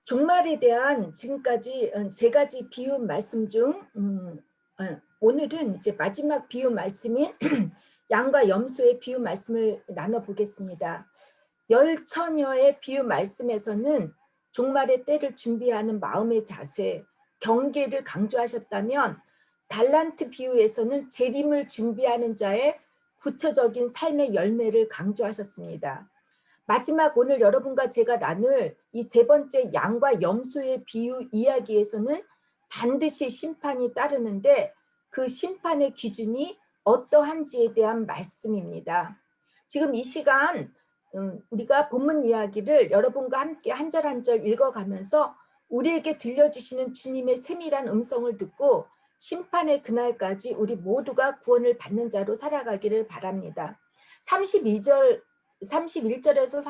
종말에 대한 지금까지 세 가지 비유 말씀 중 오늘은 이제 마지막 비유 말씀인 양과 염소의 비유 말씀을 나눠보겠습니다. 열처녀의 비유 말씀에서는 종말의 때를 준비하는 마음의 자세, 경계를 강조하셨다면 달란트 비유에서는 재림을 준비하는 자의 구체적인 삶의 열매를 강조하셨습니다. 마지막 오늘 여러분과 제가 나눌 이 세 번째 양과 염소의 비유 이야기에서는 반드시 심판이 따르는데 그 심판의 기준이 어떠한지에 대한 말씀입니다. 지금 이 시간 우리가 본문 이야기를 여러분과 함께 한 절 한 절 읽어가면서 우리에게 들려주시는 주님의 세밀한 음성을 듣고 심판의 그날까지 우리 모두가 구원을 받는 자로 살아가기를 바랍니다. 31절에서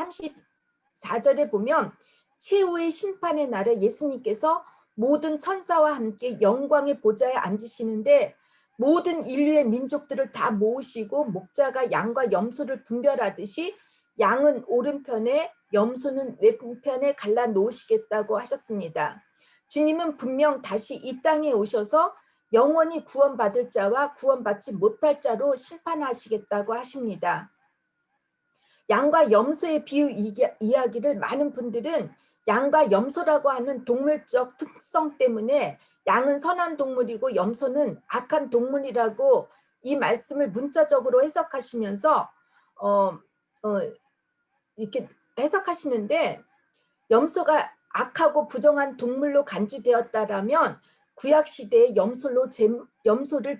34절에 보면 최후의 심판의 날에 예수님께서 모든 천사와 함께 영광의 보좌에 앉으시는데 모든 인류의 민족들을 다 모으시고 목자가 양과 염소를 분별하듯이 양은 오른편에 염소는 왼편에 갈라 놓으시겠다고 하셨습니다. 주님은 분명 다시 이 땅에 오셔서 영원히 구원받을 자와 구원받지 못할 자로 심판하시겠다고 하십니다. 양과 염소의 비유 이야기를 많은 분들은 양과 염소라고 하는 동물적 특성 때문에 양은 선한 동물이고 염소는 악한 동물이라고 이 말씀을 문자적으로 해석하시면서 이렇게 해석하시는데, 염소가 악하고 부정한 동물로 간주되었다라면 구약시대에 염소를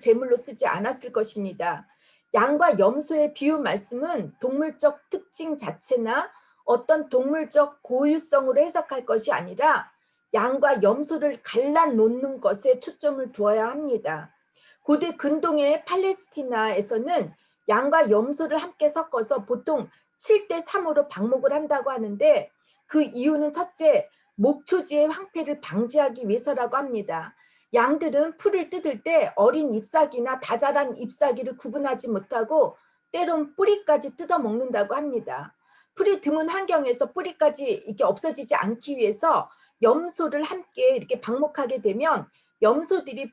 제물로 쓰지 않았을 것입니다. 양과 염소의 비유 말씀은 동물적 특징 자체나 어떤 동물적 고유성으로 해석할 것이 아니라 양과 염소를 갈라놓는 것에 초점을 두어야 합니다. 고대 근동의 팔레스티나에서는 양과 염소를 함께 섞어서 보통 7대3으로 방목을 한다고 하는데 그 이유는 첫째, 목초지의 황폐를 방지하기 위해서라고 합니다. 양들은 풀을 뜯을 때 어린 잎사귀나 다 자란 잎사귀를 구분하지 못하고 때론 뿌리까지 뜯어 먹는다고 합니다. 풀이 드문 환경에서 뿌리까지 이렇게 없어지지 않기 위해서 염소를 함께 이렇게 방목하게 되면 염소들은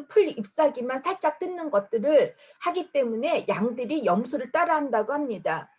풀 잎사귀만 살짝 뜯는 것들을 하기 때문에 양들이 염소를 따라한다고 합니다.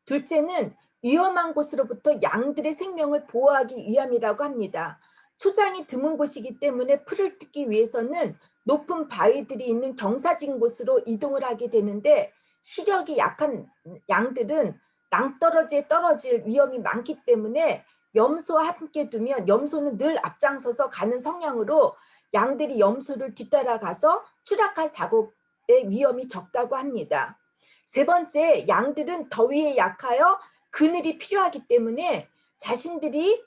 둘째는 위험한 곳으로부터 양들의 생명을 보호하기 위함이라고 합니다. 초장이 드문 곳이기 때문에 풀을 뜯기 위해서는 높은 바위들이 있는 경사진 곳으로 이동을 하게 되는데 시력이 약한 양들은 낭떠러지에 떨어질 위험이 많기 때문에 염소와 함께 두면 염소는 늘 앞장서서 가는 성향으로 양들이 염소를 뒤따라가서 추락할 사고의 위험이 적다고 합니다. 세 번째, 양들은 더위에 약하여 그늘이 필요하기 때문에 자신들이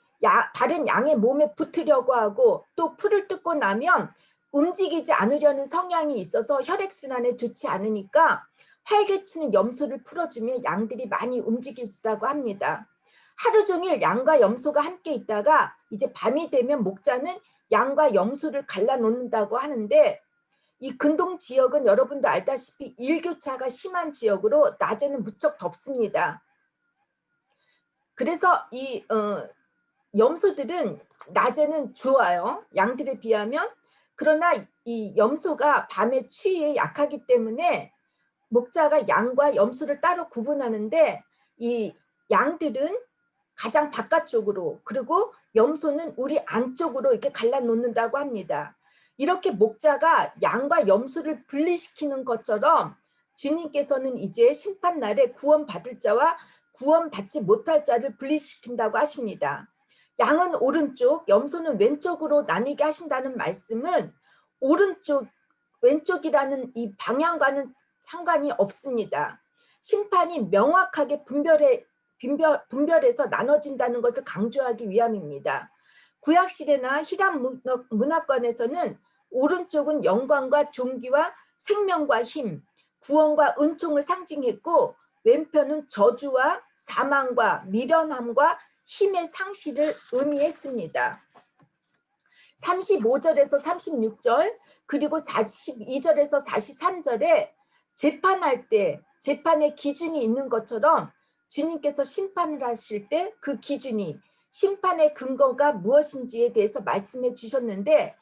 다른 양의 몸에 붙으려고 하고 또 풀을 뜯고 나면 움직이지 않으려는 성향이 있어서 혈액순환에 좋지 않으니까 활개치는 염소를 풀어주면 양들이 많이 움직일 수 있다고 합니다. 하루 종일 양과 염소가 함께 있다가 이제 밤이 되면 목자는 양과 염소를 갈라놓는다고 하는데 이 근동 지역은 여러분도 알다시피 일교차가 심한 지역으로 낮에는 무척 덥습니다. 그래서 이 염소들은 낮에는 좋아요. 양들에 비하면. 그러나 이 염소가 밤에 추위에 약하기 때문에 목자가 양과 염소를 따로 구분하는데 이 양들은 가장 바깥쪽으로 그리고 염소는 우리 안쪽으로 이렇게 갈라놓는다고 합니다. 이렇게 목자가 양과 염소를 분리시키는 것처럼 주님께서는 이제 심판날에 구원받을 자와 구원받지 못할 자를 분리시킨다고 하십니다. 양은 오른쪽, 염소는 왼쪽으로 나뉘게 하신다는 말씀은 오른쪽, 왼쪽이라는 이 방향과는 상관이 없습니다. 심판이 명확하게 분별해서 나눠진다는 것을 강조하기 위함입니다. 구약시대나 히람 문화권에서는 오른쪽은 영광과 존귀와 생명과 힘, 구원과 은총을 상징했고 왼편은 저주와 사망과 미련함과 힘의 상실을 의미했습니다. 35절에서 36절 그리고 42절에서 43절에 재판할 때 재판의 기준이 있는 것처럼 주님께서 심판을 하실 때 그 기준이 심판의 근거가 무엇인지에 대해서 말씀해 주셨는데,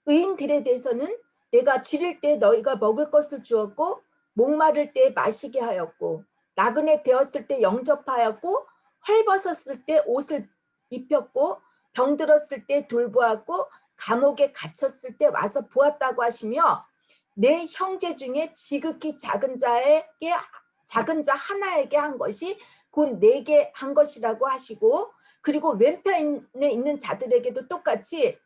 의인들에 대해서는 내가 줄일 때 너희가 먹을 것을 주었고 목마를 때 마시게 하였고 나그네 되었을 때 영접하였고 헐벗었을 때 옷을 입혔고 병들었을 때 돌보았고 감옥에 갇혔을 때 와서 보았다고 하시며, 내 형제 중에 지극히 작은 자 하나에게 한 것이 곧 내게 한 것이라고 하시고, 그리고 왼편에 있는 자들에게도 똑같이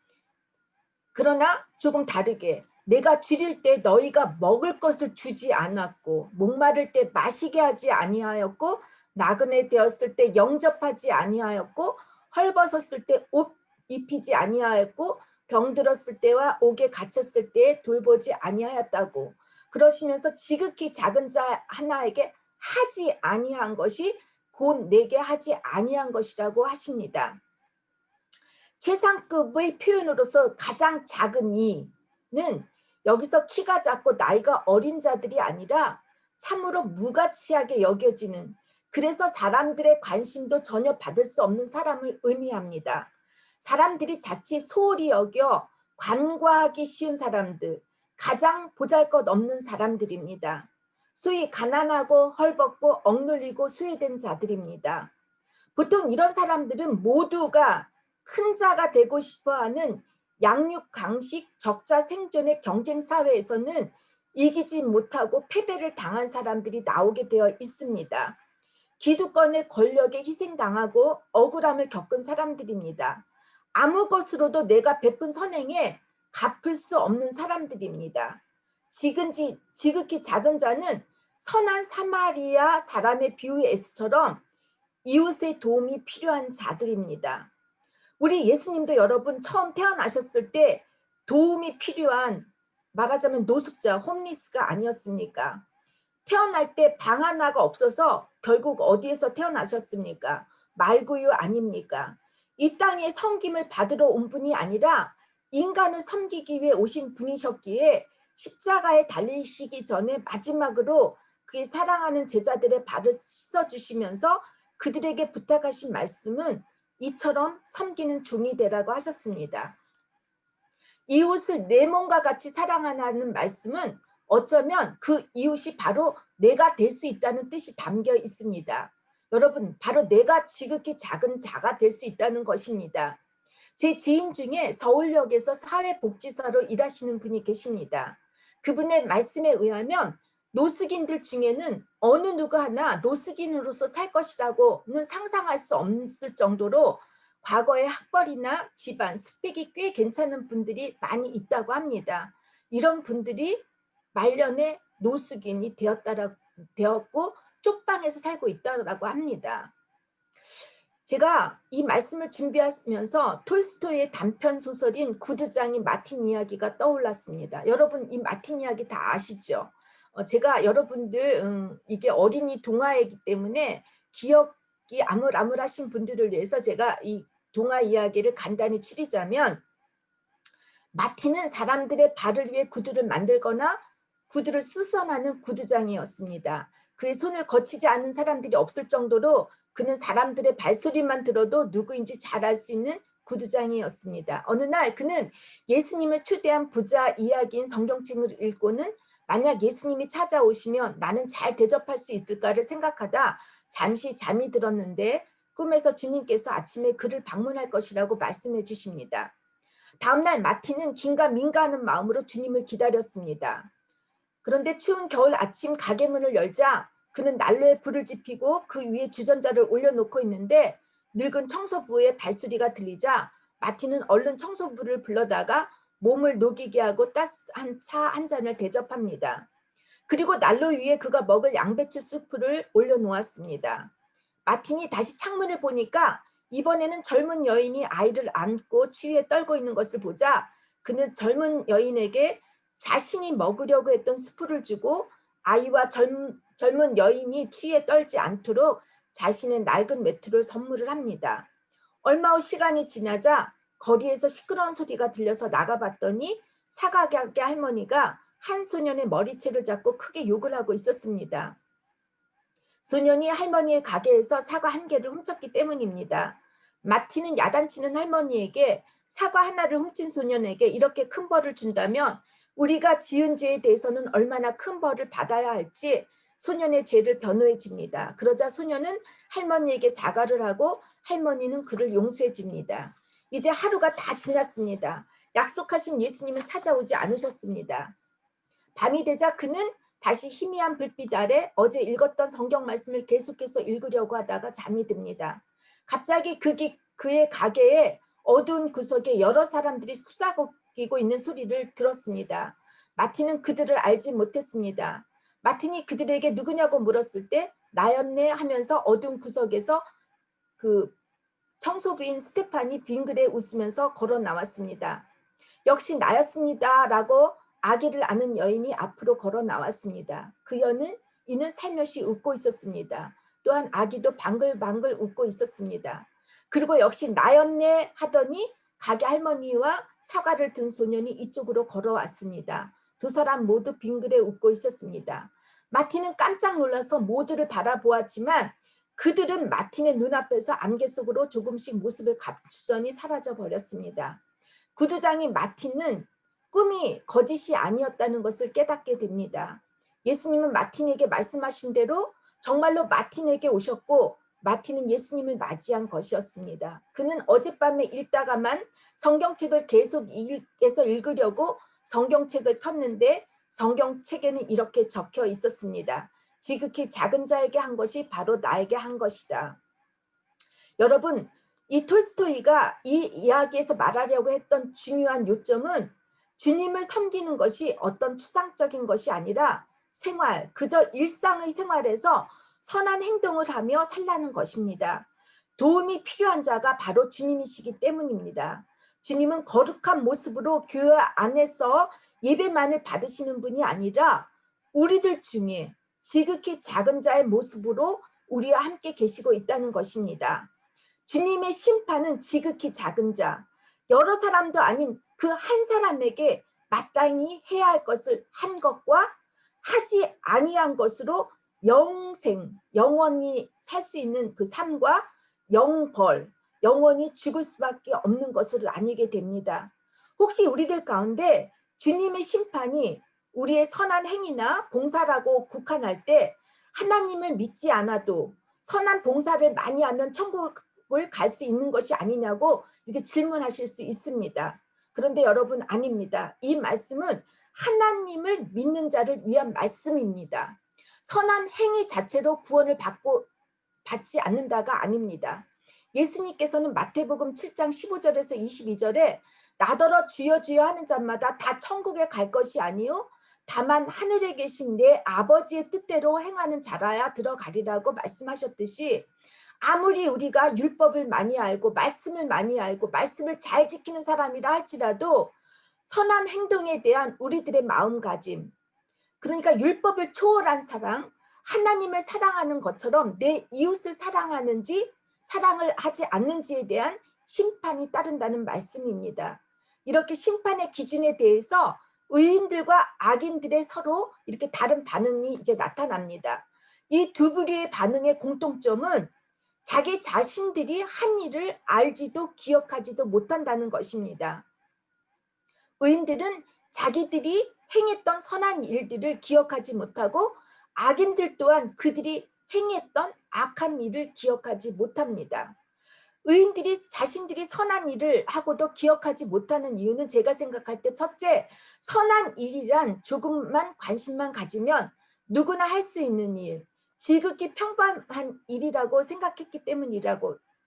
그러나 조금 다르게 내가 줄일 때 너희가 먹을 것을 주지 않았고 목마를 때 마시게 하지 아니하였고 나그네 되었을 때 영접하지 아니하였고 헐벗었을 때 옷 입히지 아니하였고 병들었을 때와 옥에 갇혔을 때에 돌보지 아니하였다고 그러시면서 지극히 작은 자 하나에게 하지 아니한 것이 곧 내게 하지 아니한 것이라고 하십니다. 최상급의 표현으로서 가장 작은 이는 여기서 키가 작고 나이가 어린 자들이 아니라 참으로 무가치하게 여겨지는, 그래서 사람들의 관심도 전혀 받을 수 없는 사람을 의미합니다. 사람들이 자칫 소홀히 여겨 관과하기 쉬운 사람들, 가장 보잘것없는 사람들입니다. 소위 가난하고 헐벗고 억눌리고 소외된 자들입니다. 보통 이런 사람들은 모두가 큰 자가 되고 싶어하는 양육 강식 적자 생존의 경쟁 사회에서는 이기지 못하고 패배를 당한 사람들이 나오게 되어 있습니다. 기득권의 권력에 희생당하고 억울함을 겪은 사람들입니다. 아무 것으로도 내가 베푼 선행에 갚을 수 없는 사람들입니다. 지극히 작은 자는 선한 사마리아 사람의 비유의 에스처럼 이웃의 도움이 필요한 자들입니다. 우리 예수님도 여러분 처음 태어나셨을 때 도움이 필요한, 말하자면 노숙자, 홈리스가 아니었습니까? 태어날 때 방 하나가 없어서 결국 어디에서 태어나셨습니까? 말구유 아닙니까? 이 땅에 섬김을 받으러 온 분이 아니라 인간을 섬기기 위해 오신 분이셨기에 십자가에 달리시기 전에 마지막으로 그의 사랑하는 제자들의 발을 씻어주시면서 그들에게 부탁하신 말씀은 이처럼 섬기는 종이 되라고 하셨습니다. 이웃을 내 몸과 같이 사랑하라는 말씀은 어쩌면 그 이웃이 바로 내가 될 수 있다는 뜻이 담겨 있습니다. 여러분, 바로 내가 지극히 작은 자가 될 수 있다는 것입니다. 제 지인 중에 서울역에서 사회복지사로 일하시는 분이 계십니다. 그분의 말씀에 의하면 노숙인들 중에는 어느 누구 하나 노숙인으로서 살 것이라고는 상상할 수 없을 정도로 과거에 학벌이나 집안, 스펙이 꽤 괜찮은 분들이 많이 있다고 합니다. 이런 분들이 말년에 노숙인이 되었고 쪽방에서 살고 있다고 합니다. 제가 이 말씀을 준비하면서 톨스토이의 단편 소설인 구드장이 마틴 이야기가 떠올랐습니다. 여러분 이 마틴 이야기 다 아시죠? 제가 여러분들 이게 어린이 동화이기 때문에 기억이 아물아물하신 분들을 위해서 제가 이 동화 이야기를 간단히 추리자면, 마틴은 사람들의 발을 위해 구두를 만들거나 구두를 수선하는 구두장이었습니다. 그의 손을 거치지 않는 사람들이 없을 정도로 그는 사람들의 발소리만 들어도 누구인지 잘 알 수 있는 구두장이었습니다. 어느 날 그는 예수님을 초대한 부자 이야기인 성경책을 읽고는 만약 예수님이 찾아오시면 나는 잘 대접할 수 있을까를 생각하다 잠시 잠이 들었는데 꿈에서 주님께서 아침에 그를 방문할 것이라고 말씀해 주십니다. 다음날 마틴은 긴가민가하는 마음으로 주님을 기다렸습니다. 그런데 추운 겨울 아침 가게 문을 열자 그는 난로에 불을 지피고 그 위에 주전자를 올려놓고 있는데 늙은 청소부의 발소리가 들리자 마틴은 얼른 청소부를 불러다가 몸을 녹이게 하고 따스한 차 한 잔을 대접합니다. 그리고 난로 위에 그가 먹을 양배추 수프를 올려놓았습니다. 마틴이 다시 창문을 보니까 이번에는 젊은 여인이 아이를 안고 추위에 떨고 있는 것을 보자 그는 젊은 여인에게 자신이 먹으려고 했던 수프를 주고 아이와 젊은 여인이 추위에 떨지 않도록 자신의 낡은 외투를 선물을 합니다. 얼마 후 시간이 지나자 거리에서 시끄러운 소리가 들려서 나가봤더니 사각의 할머니가 한 소년의 머리채를 잡고 크게 욕을 하고 있었습니다. 소년이 할머니의 가게에서 사과 한 개를 훔쳤기 때문입니다. 마티는 야단치는 할머니에게 사과 하나를 훔친 소년에게 이렇게 큰 벌을 준다면 우리가 지은 죄에 대해서는 얼마나 큰 벌을 받아야 할지 소년의 죄를 변호해 줍니다. 그러자 소년은 할머니에게 사과를 하고 할머니는 그를 용서해 줍니다. 이제 하루가 다 지났습니다. 약속하신 예수님은 찾아오지 않으셨습니다. 밤이 되자 그는 다시 희미한 불빛 아래 어제 읽었던 성경 말씀을 계속해서 읽으려고 하다가 잠이 듭니다. 갑자기 그의 가게에 어두운 구석에 여러 사람들이 속삭이고 있는 소리를 들었습니다. 마틴은 그들을 알지 못했습니다. 마틴이 그들에게 누구냐고 물었을 때 나였네 하면서 어두운 구석에서 그 청소부인 스테판이 빙그레 웃으면서 걸어 나왔습니다. 역시 나였습니다 라고 아기를 안은 여인이 앞으로 걸어 나왔습니다. 이는 살며시 웃고 있었습니다. 또한 아기도 방글방글 웃고 있었습니다. 그리고 역시 나였네 하더니 가게 할머니와 사과를 든 소년이 이쪽으로 걸어왔습니다. 두 사람 모두 빙그레 웃고 있었습니다. 마틴은 깜짝 놀라서 모두를 바라보았지만 그들은 마틴의 눈앞에서 안개 속으로 조금씩 모습을 감추더니 사라져 버렸습니다. 구두장인 마틴은 꿈이 거짓이 아니었다는 것을 깨닫게 됩니다. 예수님은 마틴에게 말씀하신 대로 정말로 마틴에게 오셨고 마틴은 예수님을 맞이한 것이었습니다. 그는 어젯밤에 읽다가만 성경책을 계속해서 읽으려고 성경책을 폈는데 성경책에는 이렇게 적혀 있었습니다. 지극히 작은 자에게 한 것이 바로 나에게 한 것이다. 여러분, 이 톨스토이가 이 이야기에서 말하려고 했던 중요한 요점은 주님을 섬기는 것이 어떤 추상적인 것이 아니라 생활, 그저 일상의 생활에서 선한 행동을 하며 살라는 것입니다. 도움이 필요한 자가 바로 주님이시기 때문입니다. 주님은 거룩한 모습으로 교회 안에서 예배만을 받으시는 분이 아니라 우리들 중에 지극히 작은 자의 모습으로 우리와 함께 계시고 있다는 것입니다. 주님의 심판은 지극히 작은 자, 여러 사람도 아닌 그 한 사람에게 마땅히 해야 할 것을 한 것과 하지 아니한 것으로 영원히 살 수 있는 그 삶과 영벌, 영원히 죽을 수밖에 없는 것을 나뉘게 됩니다. 혹시 우리들 가운데 주님의 심판이 우리의 선한 행위나 봉사라고 국한할 때 하나님을 믿지 않아도 선한 봉사를 많이 하면 천국을 갈 수 있는 것이 아니냐고 이렇게 질문하실 수 있습니다. 그런데 여러분 아닙니다. 이 말씀은 하나님을 믿는 자를 위한 말씀입니다. 선한 행위 자체로 구원을 받지 않는다가 아닙니다. 예수님께서는 마태복음 7장 15절에서 22절에 나더러 주여 주여 하는 자마다 다 천국에 갈 것이 아니요 다만 하늘에 계신 내 아버지의 뜻대로 행하는 자라야 들어가리라고 말씀하셨듯이 아무리 우리가 율법을 많이 알고 말씀을 많이 알고 말씀을 잘 지키는 사람이라 할지라도 선한 행동에 대한 우리들의 마음가짐, 그러니까 율법을 초월한 사랑, 하나님을 사랑하는 것처럼 내 이웃을 사랑하는지 사랑을 하지 않는지에 대한 심판이 따른다는 말씀입니다. 이렇게 심판의 기준에 대해서 의인들과 악인들의 서로 이렇게 다른 반응이 이제 나타납니다. 이 두 부류의 반응의 공통점은 자기 자신들이 한 일을 알지도 기억하지도 못한다는 것입니다. 의인들은 자기들이 행했던 선한 일들을 기억하지 못하고 악인들 또한 그들이 행했던 악한 일을 기억하지 못합니다. 의인들이 자신들이 선한 일을 하고도 기억하지 못하는 이유는 제가 생각할 때 첫째, 선한 일이란 조금만 관심만 가지면 누구나 할 수 있는 일, 지극히 평범한 일이라고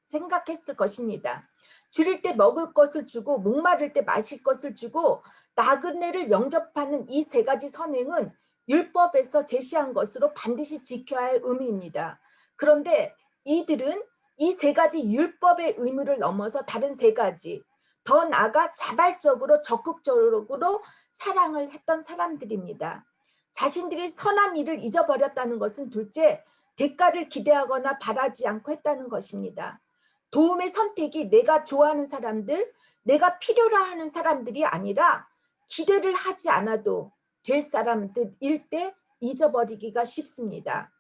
생각했을 것입니다. 줄일 때 먹을 것을 주고 목마를 때 마실 것을 주고 나그네를 영접하는 이 세 가지 선행은 율법에서 제시한 것으로 반드시 지켜야 할 의무입니다. 그런데 이들은 이 세 가지 율법의 의무를 넘어서 다른 세 가지, 더 나아가 자발적으로 적극적으로 사랑을 했던 사람들입니다. 자신들이 선한 일을 잊어버렸다는 것은 둘째, 대가를 기대하거나 바라지 않고 했다는 것입니다. 도움의 선택이 내가 좋아하는 사람들, 내가 필요로 하는 사람들이 아니라 기대를 하지 않아도 될 사람들일 때 잊어버리기가 쉽습니다.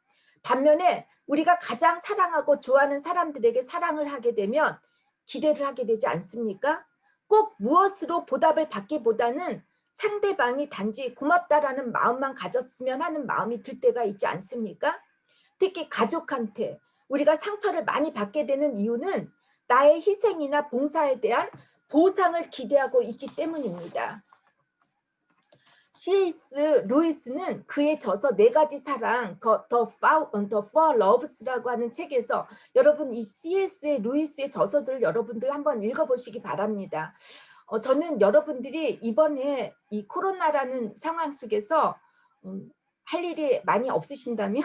반면에 우리가 가장 사랑하고 좋아하는 사람들에게 사랑을 하게 되면 기대를 하게 되지 않습니까? 꼭 무엇으로 보답을 받기보다는 상대방이 단지 고맙다라는 마음만 가졌으면 하는 마음이 들 때가 있지 않습니까? 특히 가족한테 우리가 상처를 많이 받게 되는 이유는 나의 희생이나 봉사에 대한 보상을 기대하고 있기 때문입니다. C.S. 루이스는 그의 저서 네 가지 사랑, The Four Loves라고 하는 책에서 여러분 이 C.S. 루이스의 저서들을 여러분들 한번 읽어보시기 바랍니다. 저는 여러분들이 이번에 이 코로나라는 상황 속에서 할 일이 많이 없으신다면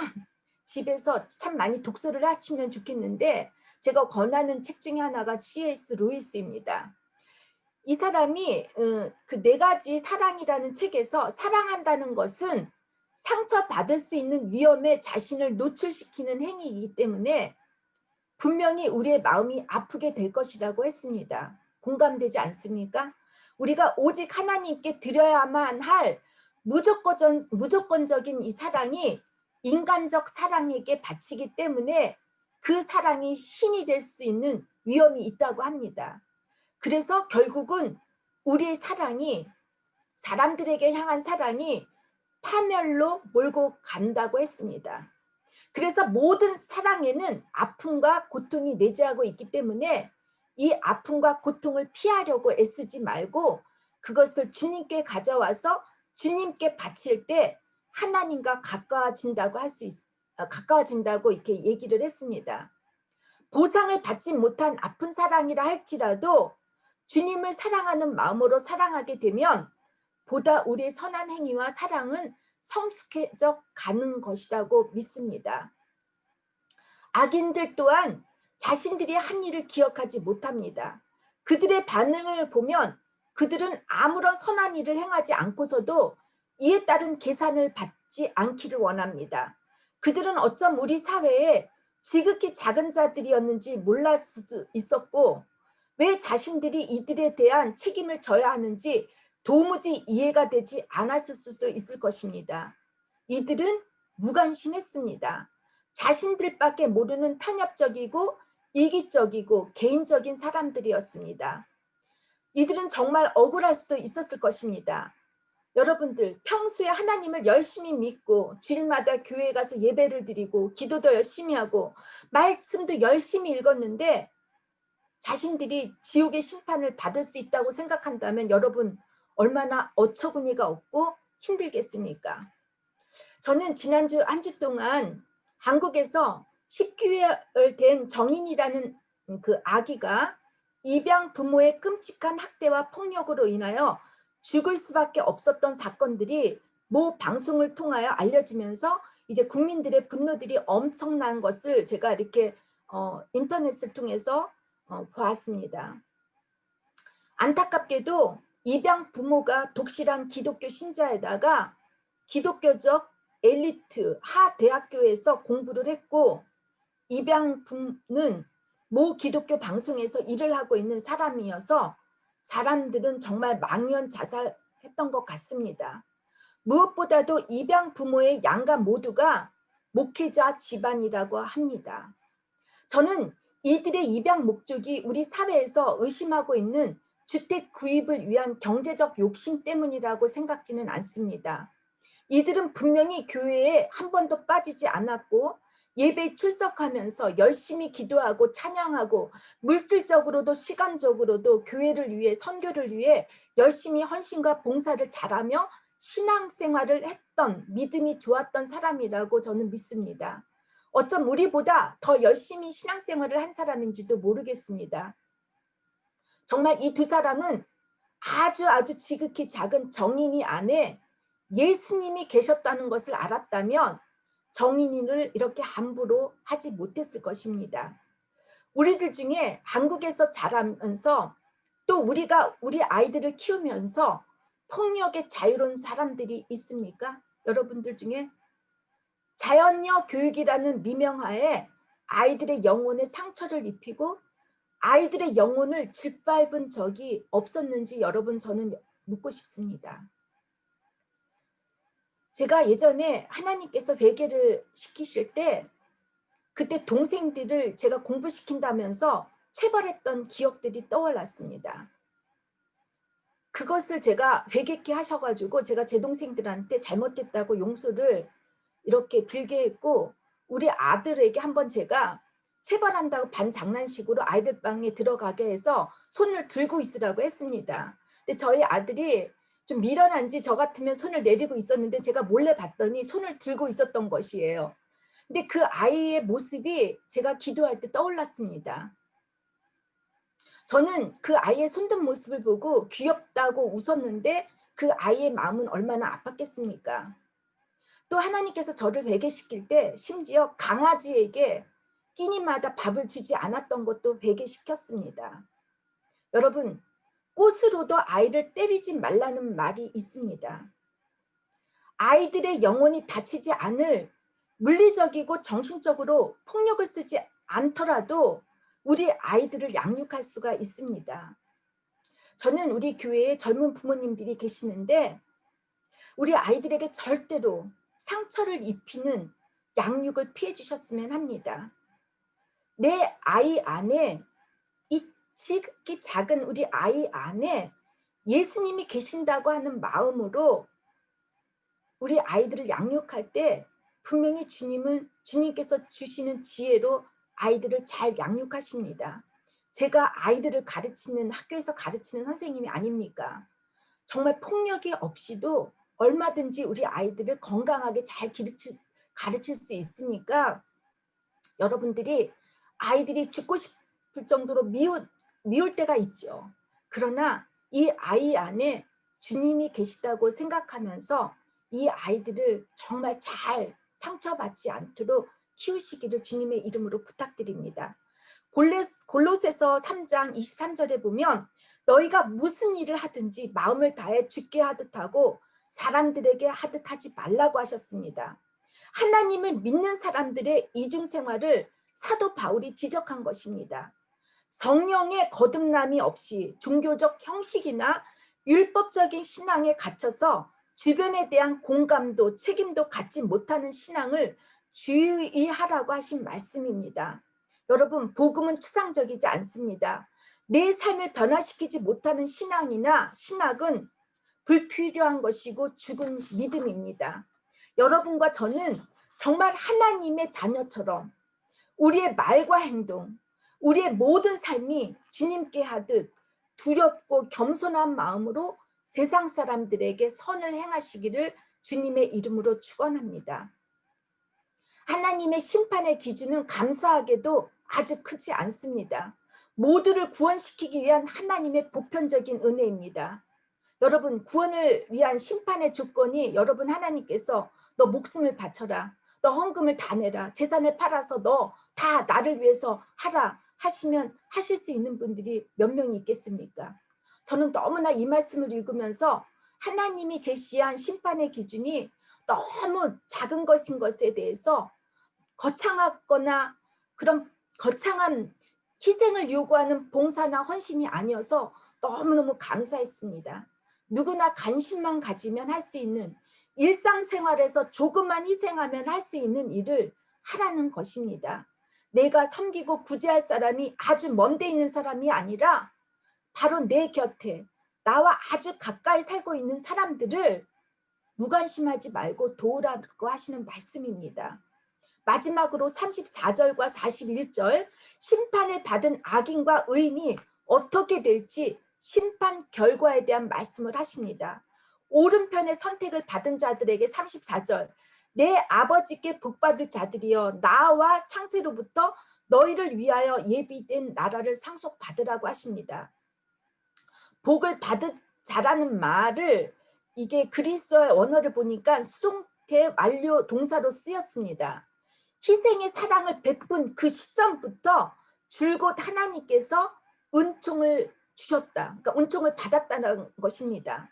집에서 참 많이 독서를 하시면 좋겠는데 제가 권하는 책 중에 하나가 C.S. 루이스입니다. 이 사람이 그 네 가지 사랑이라는 책에서 사랑한다는 것은 상처받을 수 있는 위험에 자신을 노출시키는 행위이기 때문에 분명히 우리의 마음이 아프게 될 것이라고 했습니다. 공감되지 않습니까? 우리가 오직 하나님께 드려야만 할 무조건적인 이 사랑이 인간적 사랑에게 바치기 때문에 그 사랑이 신이 될 수 있는 위험이 있다고 합니다. 그래서 결국은 우리의 사랑이 사람들에게 향한 사랑이 파멸로 몰고 간다고 했습니다. 그래서 모든 사랑에는 아픔과 고통이 내재하고 있기 때문에 이 아픔과 고통을 피하려고 애쓰지 말고 그것을 주님께 가져와서 주님께 바칠 때 하나님과 가까워진다고 가까워진다고 이렇게 얘기를 했습니다. 보상을 받지 못한 아픈 사랑이라 할지라도 주님을 사랑하는 마음으로 사랑하게 되면 보다 우리의 선한 행위와 사랑은 성숙해져 가는 것이라고 믿습니다. 악인들 또한 자신들이 한 일을 기억하지 못합니다. 그들의 반응을 보면 그들은 아무런 선한 일을 행하지 않고서도 이에 따른 계산을 받지 않기를 원합니다. 그들은 어쩜 우리 사회에 지극히 작은 자들이었는지 몰랐을 수도 있었고 왜 자신들이 이들에 대한 책임을 져야 하는지 도무지 이해가 되지 않았을 수도 있을 것입니다. 이들은 무관심했습니다. 자신들밖에 모르는 편협적이고 이기적이고 개인적인 사람들이었습니다. 이들은 정말 억울할 수도 있었을 것입니다. 여러분들 평소에 하나님을 열심히 믿고 주일마다 교회에 가서 예배를 드리고 기도도 열심히 하고 말씀도 열심히 읽었는데 자신들이 지옥의 심판을 받을 수 있다고 생각한다면 여러분 얼마나 어처구니가 없고 힘들겠습니까? 저는 지난주 한 주 동안 한국에서 19개월 된 정인이라는 그 아기가 입양 부모의 끔찍한 학대와 폭력으로 인하여 죽을 수밖에 없었던 사건들이 모 방송을 통하여 알려지면서 이제 국민들의 분노들이 엄청난 것을 제가 이렇게 인터넷을 통해서 보았습니다. 안타깝게도 입양 부모가 독실한 기독교 신자에다가 기독교적 엘리트 하 대학교에서 공부를 했고 입양 부는 모 기독교 방송에서 일을 하고 있는 사람이어서 사람들은 정말 망연 자살했던 것 같습니다. 무엇보다도 입양 부모의 양가 모두가 목회자 집안이라고 합니다. 저는 이들의 입양 목적이 우리 사회에서 의심하고 있는 주택 구입을 위한 경제적 욕심 때문이라고 생각지는 않습니다. 이들은 분명히 교회에 한 번도 빠지지 않았고 예배에 출석하면서 열심히 기도하고 찬양하고 물질적으로도 시간적으로도 교회를 위해 선교를 위해 열심히 헌신과 봉사를 잘하며 신앙생활을 했던 믿음이 좋았던 사람이라고 저는 믿습니다. 어쩜 우리보다 더 열심히 신앙생활을 한 사람인지도 모르겠습니다. 정말 이 두 사람은 아주 지극히 작은 정인이 안에 예수님이 계셨다는 것을 알았다면 정인이를 이렇게 함부로 하지 못했을 것입니다. 우리들 중에 한국에서 자라면서 또 우리가 우리 아이들을 키우면서 폭력에 자유로운 사람들이 있습니까? 여러분들 중에 자연여 교육이라는 미명하에 아이들의 영혼에 상처를 입히고 아이들의 영혼을 짓밟은 적이 없었는지 여러분 저는 묻고 싶습니다. 제가 예전에 하나님께서 회개를 시키실 때 그때 동생들을 제가 공부시킨다면서 체벌했던 기억들이 떠올랐습니다. 그것을 제가 회개케 하셔가지고 제가 제 동생들한테 잘못했다고 용서를 이렇게 빌게 했고, 우리 아들에게 한번 제가 체벌한다고 반장난식으로 아이들 방에 들어가게 해서 손을 들고 있으라고 했습니다. 근데 저희 아들이 좀 미련한지 저 같으면 손을 내리고 있었는데 제가 몰래 봤더니 손을 들고 있었던 것이에요. 근데 그 아이의 모습이 제가 기도할 때 떠올랐습니다. 저는 그 아이의 손든 모습을 보고 귀엽다고 웃었는데 그 아이의 마음은 얼마나 아팠겠습니까? 또 하나님께서 저를 회개시킬 때 심지어 강아지에게 끼니마다 밥을 주지 않았던 것도 회개시켰습니다. 여러분, 꽃으로도 아이를 때리지 말라는 말이 있습니다. 아이들의 영혼이 다치지 않을 물리적이고 정신적으로 폭력을 쓰지 않더라도 우리 아이들을 양육할 수가 있습니다. 저는 우리 교회에 젊은 부모님들이 계시는데 우리 아이들에게 절대로 상처를 입히는 양육을 피해 주셨으면 합니다. 내 아이 안에, 이 지극히 작은 우리 아이 안에 예수님이 계신다고 하는 마음으로 우리 아이들을 양육할 때 분명히 주님께서 주시는 지혜로 아이들을 잘 양육하십니다. 제가 아이들을 가르치는, 학교에서 가르치는 선생님이 아닙니까? 정말 폭력이 없이도 얼마든지 우리 아이들을 건강하게 잘 가르칠 수 있으니까 여러분들이 아이들이 죽고 싶을 정도로 미울 때가 있죠. 그러나 이 아이 안에 주님이 계시다고 생각하면서 이 아이들을 정말 잘 상처받지 않도록 키우시기를 주님의 이름으로 부탁드립니다. 골로새서 3장 23절에 보면 너희가 무슨 일을 하든지 마음을 다해 주께 하듯 하고 사람들에게 하듯 하지 말라고 하셨습니다. 하나님을 믿는 사람들의 이중생활을 사도 바울이 지적한 것입니다. 성령의 거듭남이 없이 종교적 형식이나 율법적인 신앙에 갇혀서 주변에 대한 공감도 책임도 갖지 못하는 신앙을 주의하라고 하신 말씀입니다. 여러분, 복음은 추상적이지 않습니다. 내 삶을 변화시키지 못하는 신앙이나 신학은 불필요한 것이고 죽은 믿음입니다. 여러분과 저는 정말 하나님의 자녀처럼 우리의 말과 행동, 우리의 모든 삶이 주님께 하듯 두렵고 겸손한 마음으로 세상 사람들에게 선을 행하시기를 주님의 이름으로 축원합니다. 하나님의 심판의 기준은 감사하게도 아주 크지 않습니다. 모두를 구원시키기 위한 하나님의 보편적인 은혜입니다. 여러분, 구원을 위한 심판의 조건이 여러분 하나님께서 너 목숨을 바쳐라, 너 헌금을 다 내라, 재산을 팔아서 너 다 나를 위해서 하라 하시면 하실 수 있는 분들이 몇 명이 있겠습니까? 저는 너무나 이 말씀을 읽으면서 하나님이 제시한 심판의 기준이 너무 작은 것인 것에 대해서 거창하거나 그런 거창한 희생을 요구하는 봉사나 헌신이 아니어서 너무너무 감사했습니다. 누구나 관심만 가지면 할 수 있는, 일상생활에서 조금만 희생하면 할 수 있는 일을 하라는 것입니다. 내가 섬기고 구제할 사람이 아주 먼데 있는 사람이 아니라 바로 내 곁에 나와 아주 가까이 살고 있는 사람들을 무관심하지 말고 도우라고 하시는 말씀입니다. 마지막으로 34절과 41절, 심판을 받은 악인과 의인이 어떻게 될지 심판 결과에 대한 말씀을 하십니다. 오른편의 선택을 받은 자들에게 34절, 내 아버지께 복받을 자들이여 나와 창세로부터 너희를 위하여 예비된 나라를 상속받으라고 하십니다. 복을 받으자라는 말을, 이게 그리스어의 언어를 보니까 수동태 완료 동사로 쓰였습니다. 희생의 사랑을 베푼 그 시점부터 줄곧 하나님께서 은총을 주셨다. 그러니까 은총을 받았다는 것입니다.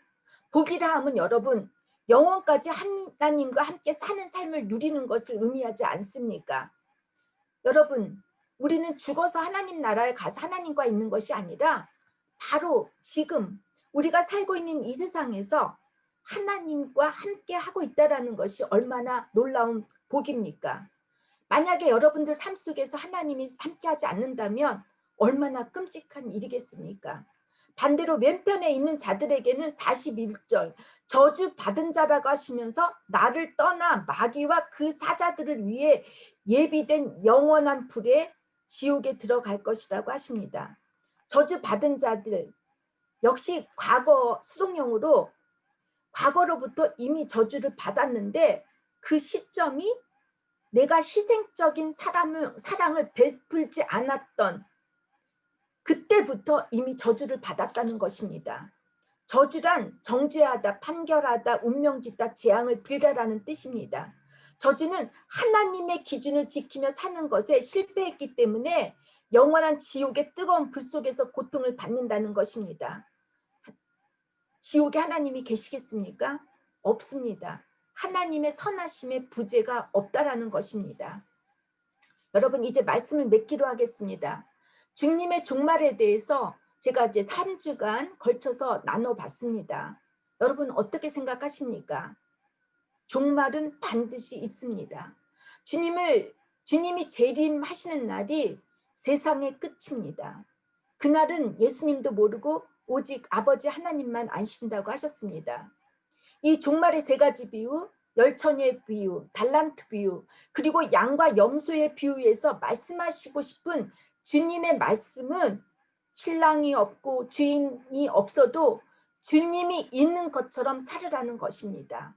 복이라 함은 여러분, 영원까지 하나님과 함께 사는 삶을 누리는 것을 의미하지 않습니까? 여러분, 우리는 죽어서 하나님 나라에 가서 하나님과 있는 것이 아니라 바로 지금 우리가 살고 있는 이 세상에서 하나님과 함께 하고 있다는 것이 얼마나 놀라운 복입니까? 만약에 여러분들 삶 속에서 하나님이 함께하지 않는다면 얼마나 끔찍한 일이겠습니까? 반대로 왼편에 있는 자들에게는 41절 저주 받은 자라고 하시면서 나를 떠나 마귀와 그 사자들을 위해 예비된 영원한 불에 지옥에 들어갈 것이라고 하십니다. 저주 받은 자들 역시 과거 수동형으로 과거로부터 이미 저주를 받았는데 그 시점이 내가 희생적인 사랑을 베풀지 않았던 그때부터 이미 저주를 받았다는 것입니다. 저주란 정죄하다, 판결하다, 운명짓다, 재앙을 빌다라는 뜻입니다. 저주는 하나님의 기준을 지키며 사는 것에 실패했기 때문에 영원한 지옥의 뜨거운 불 속에서 고통을 받는다는 것입니다. 지옥에 하나님이 계시겠습니까? 없습니다. 하나님의 선하심에 부재가 없다라는 것입니다. 여러분 이제 말씀을 맺기로 하겠습니다. 주님의 종말에 대해서 제가 이제 3주간 걸쳐서 나눠봤습니다. 여러분 어떻게 생각하십니까? 종말은 반드시 있습니다. 주님이 재림하시는 날이 세상의 끝입니다. 그날은 예수님도 모르고 오직 아버지 하나님만 아신다고 하셨습니다. 이 종말의 세 가지 비유, 열처녀의 비유, 달란트 비유, 그리고 양과 염소의 비유에서 말씀하시고 싶은 주님의 말씀은 신랑이 없고 주인이 없어도 주님이 있는 것처럼 살으라는 것입니다.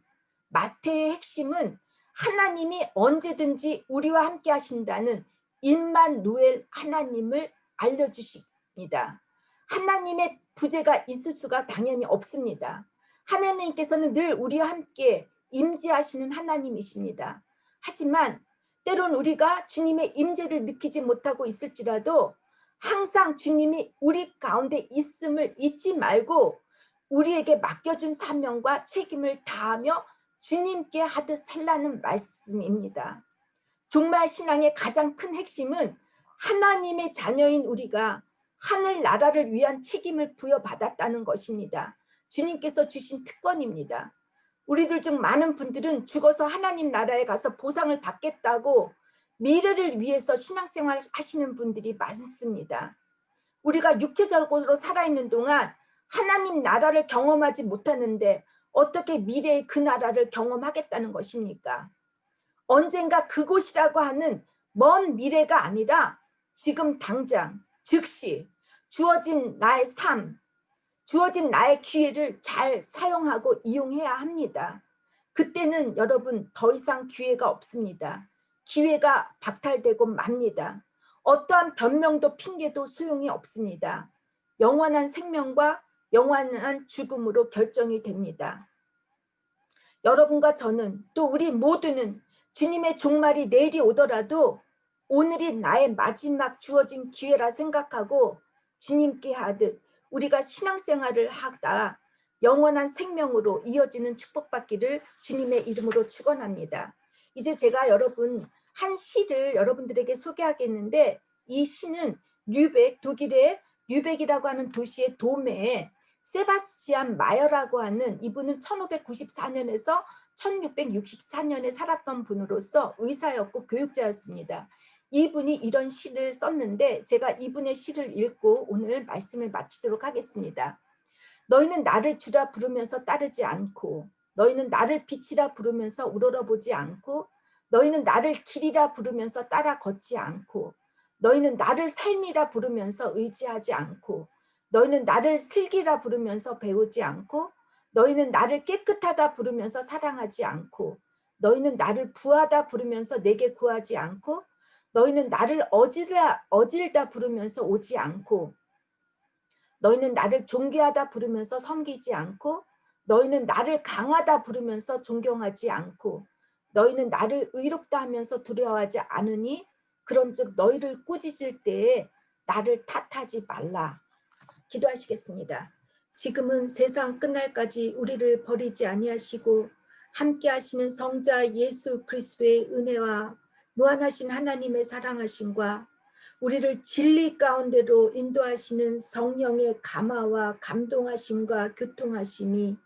마태의 핵심은 하나님이 언제든지 우리와 함께 하신다는 임마누엘 하나님을 알려주십니다. 하나님의 부재가 있을 수가 당연히 없습니다. 하나님께서는 늘 우리와 함께 임재하시는 하나님이십니다. 하지만 때론 우리가 주님의 임재를 느끼지 못하고 있을지라도 항상 주님이 우리 가운데 있음을 잊지 말고 우리에게 맡겨준 사명과 책임을 다하며 주님께 하듯 살라는 말씀입니다. 종말 신앙의 가장 큰 핵심은 하나님의 자녀인 우리가 하늘나라를 위한 책임을 부여받았다는 것입니다. 주님께서 주신 특권입니다. 우리들 중 많은 분들은 죽어서 하나님 나라에 가서 보상을 받겠다고 미래를 위해서 신앙생활 하시는 분들이 많습니다. 우리가 육체적으로 살아있는 동안 하나님 나라를 경험하지 못하는데 어떻게 미래의 그 나라를 경험하겠다는 것입니까? 언젠가 그곳이라고 하는 먼 미래가 아니라 지금 당장 즉시 주어진 나의 삶, 주어진 나의 기회를 잘 사용하고 이용해야 합니다. 그때는 여러분 더 이상 기회가 없습니다. 기회가 박탈되고 맙니다. 어떠한 변명도 핑계도 소용이 없습니다. 영원한 생명과 영원한 죽음으로 결정이 됩니다. 여러분과 저는 또 우리 모두는 주님의 종말이 내일이 오더라도 오늘이 나의 마지막 주어진 기회라 생각하고 주님께 하듯 우리가 신앙생활을 하다 영원한 생명으로 이어지는 축복받기를 주님의 이름으로 축원합니다. 이제 제가 여러분 한 시를 여러분들에게 소개하겠는데 이 시는 독일의 류벡이라고 하는 도시의 도매에 세바스찬 마여라고 하는 이분은 1594년에서 1664년에 살았던 분으로서 의사였고 교육자였습니다. 이분이 이런 시를 썼는데 제가 이분의 시를 읽고 오늘 말씀을 마치도록 하겠습니다. 너희는 나를 주라 부르면서 따르지 않고 너희는 나를 빛이라 부르면서 우러러보지 않고 너희는 나를 길이라 부르면서 따라 걷지 않고 너희는 나를 삶이라 부르면서 의지하지 않고 너희는 나를 슬기라 부르면서 배우지 않고 너희는 나를 깨끗하다 부르면서 사랑하지 않고 너희는 나를 부하다 부르면서 내게 구하지 않고 너희는 나를 어질다 부르면서 오지 않고 너희는 나를 존귀하다 부르면서 섬기지 않고 너희는 나를 강하다 부르면서 존경하지 않고 너희는 나를 의롭다 하면서 두려워하지 않으니 그런즉 너희를 꾸짖을 때에 나를 탓하지 말라. 기도하시겠습니다. 지금은 세상 끝날까지 우리를 버리지 아니하시고 함께 하시는 성자 예수 그리스도의 은혜와 무한하신 하나님의 사랑하심과 우리를 진리 가운데로 인도하시는 성령의 감화와 감동하심과 교통하심이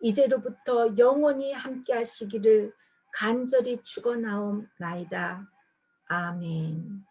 이제로부터 영원히 함께 하시기를 간절히 축원하옵나이다. 아멘.